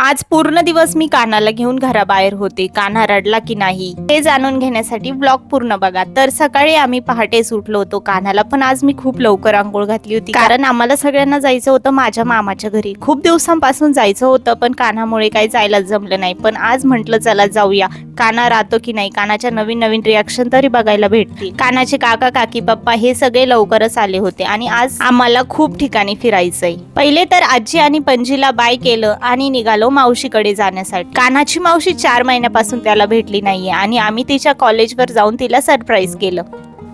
आज पूर्ण दिवस मी कानाला घेऊन घराबाहेर होते. कान्हा रडला की नाही हे जाणून घेण्यासाठी ब्लॉग पूर्ण बघा. तर सकाळी आम्ही पहाटेच उठलो होतो. कान्हाला पण आज मी खूप लवकर आंघोळ घातली होती, कारण आम्हाला सगळ्यांना जायचं होतं माझ्या मामाच्या घरी. खूप दिवसांपासून जायचं होतं, पण कान्हामुळे काही जायला जमलं नाही. पण आज म्हटलं चला जाऊया. कान्हा राहतो की नाही, कान्हाच्या नवीन नवीन रिॲक्शन तरी बघायला भेटतील. कान्हाचे काका काकी पप्पा हे सगळे लवकरच आले होते आणि आज आम्हाला खूप ठिकाणी फिरायचंय. पहिले तर आजी आणि पणजीला बाय केलं आणि निघालो मावशीकडे जाण्यासाठी. कान्हाची मावशी 4 महिन्यापासून त्याला भेटली नाहीये आणि आम्ही तिच्या कॉलेजवर जाऊन तिला सरप्राईज केलं.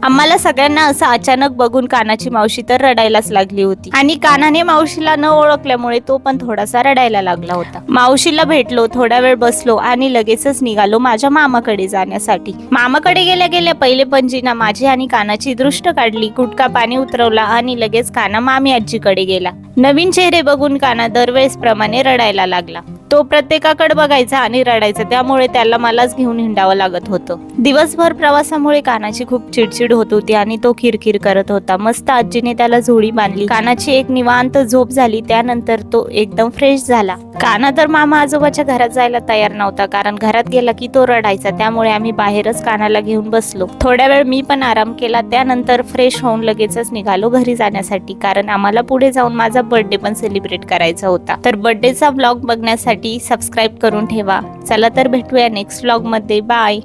आम्हाला सगळ्यांना असं अचानक बघून कान्हाची मावशी तर रडायलाच लागली होती आणि कान्हाने मावशीला न ओळखल्यामुळे तो पण थोडासा रडायला लागला होता. मावशीला भेटलो, थोडा वेळ बसलो आणि लगेचच निघालो माझ्या मामाकडे जाण्यासाठी. मामाकडे गेल्या गेल्या पहिले पणजीना माझी आणि कान्हाची दृष्ट काढली, गुटखा पाणी उतरवला आणि लगेच कान्हा मामी आजीकडे गेला. नवीन चेहरे बघून कान्हा दरवेळेस प्रमाणे रडायला लागला. तो प्रत्येकाकडे बघायचा आणि रडायचा, त्यामुळे त्याला मलाच घेऊन हिंडावं लागत होतं. दिवसभर प्रवासामुळे कान्हाची खूप चिडचिड होत होती आणि तो खिरखिर करत होता. मस्त आजीने त्याला झोळी बांधली. कान्हाची एक निवांत झोप झाली. त्यानंतर तो एकदम फ्रेश झाला. कान्हा तर मामा आजोबाच्या घरात जायला तयार नव्हता, कारण घरात गेला की तो रडायचा. त्यामुळे आम्ही बाहेरच कान्हाला घेऊन बसलो. थोड्या वेळ मी पण आराम केला. त्यानंतर फ्रेश होऊन लगेचच निघालो घरी जाण्यासाठी, कारण आम्हाला पुढे जाऊन माझा बर्थडे पण सेलिब्रेट करायचा होता. तर बर्थडेचा ब्लॉग बघण्यासाठी सबस्क्राईब करून ठेवा. चला तर भेटूया नेक्स्ट व्लॉग मध्ये. बाय.